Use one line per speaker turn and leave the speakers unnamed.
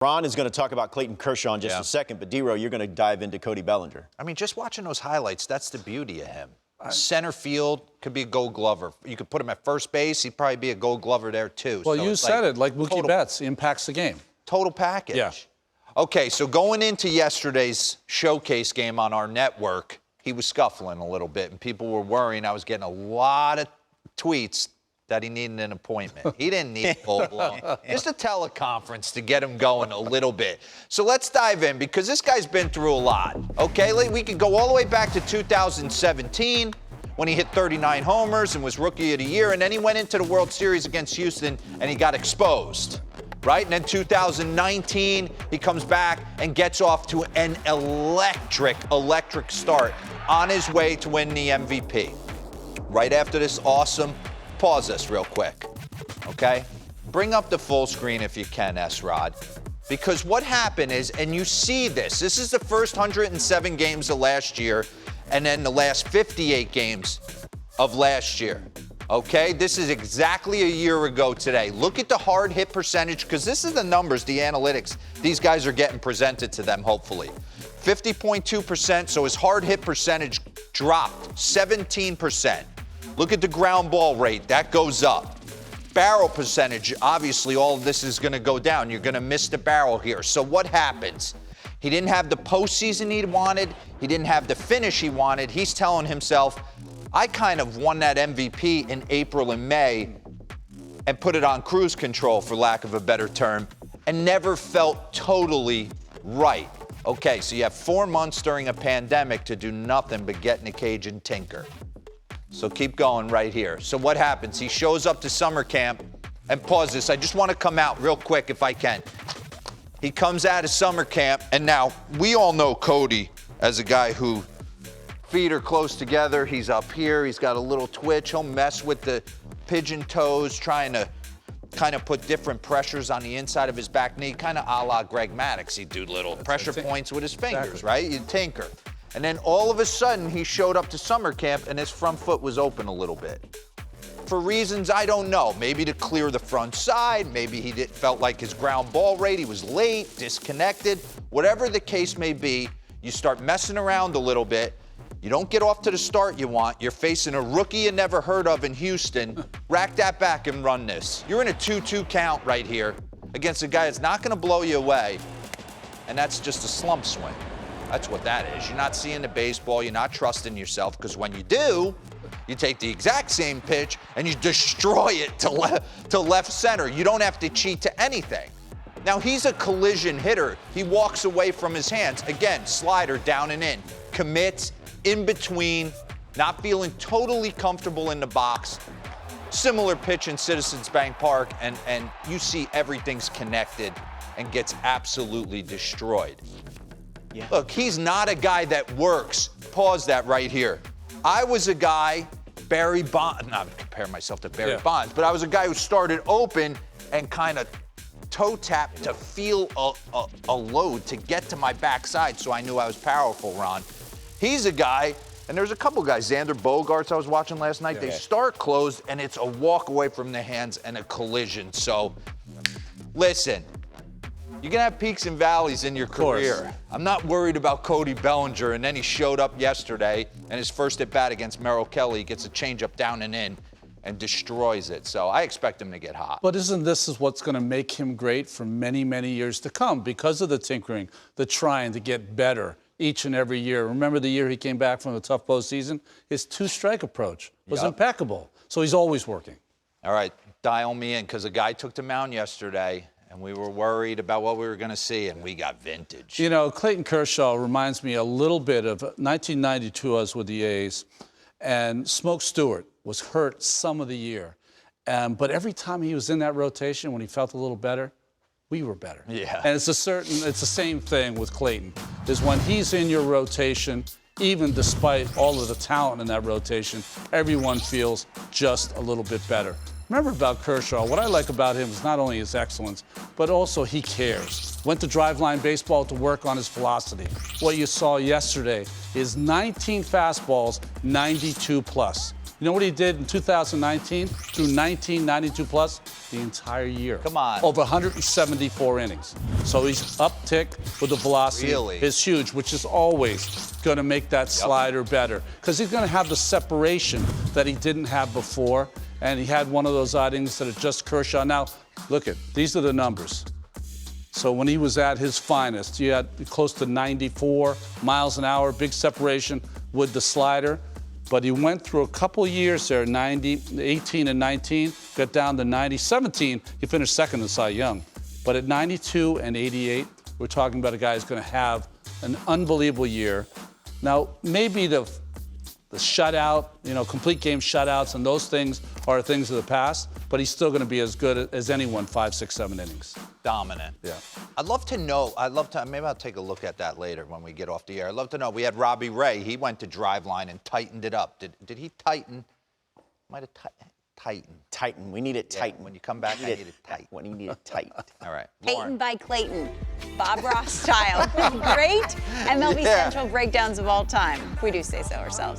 Ron is going to talk about Clayton Kershaw in just a second, but DeRo, you're going to dive into Cody Bellinger.
I mean, just watching those highlights, that's the beauty of him. Center field could be a Gold Glover. You could put him at first base, he'd probably be a Gold Glover there too.
Well, so you said it, like Mookie Betts, he impacts the game.
Total package.
Yeah.
Okay, so going into yesterday's showcase game on our network, he was scuffling a little bit, and people were worrying. I was getting a lot of tweets that he needed an appointment. He didn't need full-blown. Just a teleconference to get him going a little bit. So let's dive in, because this guy's been through a lot, okay? We can go all the way back to 2017 when he hit 39 homers and was Rookie of the Year, and then he went into the World Series against Houston, and he got exposed, right? And then 2019, he comes back and gets off to an electric start on his way to win the MVP. Right after this awesome, pause this real quick, okay? Bring up the full screen if you can, S-Rod. Because what happened is, and you see this is the first 107 games of last year, and then the last 58 games of last year, okay? This is exactly a year ago today. Look at the hard hit percentage, because this is the numbers, the analytics, these guys are getting presented to them, hopefully. 50.2%, so his hard hit percentage dropped 17%. Look at the ground ball rate, that goes up. Barrel percentage, obviously all of this is going to go down. You're going to miss the barrel here. So what happens? He didn't have the postseason he wanted. He didn't have the finish he wanted. He's telling himself, I kind of won that MVP in April and May and put it on cruise control, for lack of a better term, and never felt totally right. Okay, so you have 4 months during a pandemic to do nothing but get in a cage and tinker. So keep going right here. So what happens? He shows up to summer camp, and pause this. I just want to come out real quick if I can. He comes out of summer camp, and now we all know Cody as a guy who feet are close together. He's up here. He's got a little twitch. He'll mess with the pigeon toes, trying to kind of put different pressures on the inside of his back knee, kind of a la Greg Maddux. He'd do little pressure points with his fingers, right? You'd tinker. And then all of a sudden, he showed up to summer camp, and his front foot was open a little bit. For reasons I don't know. Maybe to clear the front side. Maybe he felt like his ground ball rate, he was late, disconnected. Whatever the case may be, you start messing around a little bit. You don't get off to the start you want. You're facing a rookie you never heard of in Houston. Rack that back and run this. You're in a 2-2 count right here against a guy that's not going to blow you away, and that's just a slump swing. That's what that is. You're not seeing the baseball. You're not trusting yourself, because when you do, you take the exact same pitch and you destroy it to left center. You don't have to cheat to anything. Now, he's a collision hitter. He walks away from his hands. Again, slider down and in. Commits in between, not feeling totally comfortable in the box. Similar pitch in Citizens Bank Park, and you see everything's connected and gets absolutely destroyed. Yeah. Look, he's not a guy that works. Pause that right here. I was a guy, Barry Bonds, not compare myself to Barry Bonds, but I was a guy who started open and kind of toe tapped to feel a load to get to my backside, so I knew I was powerful, Ron. He's a guy, and there's a couple guys, Xander Bogaerts I was watching last night, they start closed, and it's a walk away from the hands and a collision. So, listen. You're going to have peaks and valleys in your career. I'm not worried about Cody Bellinger, and then he showed up yesterday, and his first at-bat against Merrill Kelly gets a changeup down and in and destroys it. So I expect him to get hot.
But isn't this what's going to make him great for many, many years to come? Because of the tinkering, the trying to get better each and every year. Remember the year he came back from a tough postseason? His two-strike approach was impeccable. So he's always working.
All right, dial me in, because a guy took the mound yesterday, and we were worried about what we were going to see, and we got vintage.
You know, Clayton Kershaw reminds me a little bit of 1992. I was with the A's, and Smoke Stewart was hurt some of the year. But every time he was in that rotation, when he felt a little better, we were better.
Yeah.
And it's the same thing with Clayton, is when he's in your rotation, even despite all of the talent in that rotation, everyone feels just a little bit better. Remember about Kershaw, what I like about him is not only his excellence, but also he cares. Went to driveline baseball to work on his velocity. What you saw yesterday is 19 fastballs, 92 plus. You know what he did in 2019 through 1992 plus? The entire year.
Come on.
Over 174 innings. So his uptick with the velocity
Really?
is huge, which is always going to make that slider better. Because he's going to have the separation that he didn't have before. And he had one of those outings that are just Kershaw. Now, look at, these are the numbers. So when he was at his finest, you had close to 94 miles an hour, big separation with the slider. But he went through a couple of years there, 18 and 19, got down to 90. 17, he finished second in Cy Young. But at 92 and 88, we're talking about a guy who's going to have an unbelievable year. Now, maybe the shutout, complete game shutouts and those things are things of the past, but he's still going to be as good as anyone 5, 6, 7 innings.
Dominant.
Yeah.
I'd love to know, maybe I'll take a look at that later when we get off the air. I'd love to know, we had Robbie Ray. He went to Driveline and tightened it up. Did he tighten? Might have tightened.
Tighten. We need it tight.
When you come back, I need it tight.
When you need it tight.
All right.
Peyton by Clayton, Bob Ross style. Great MLB Central breakdowns of all time. We do say so ourselves.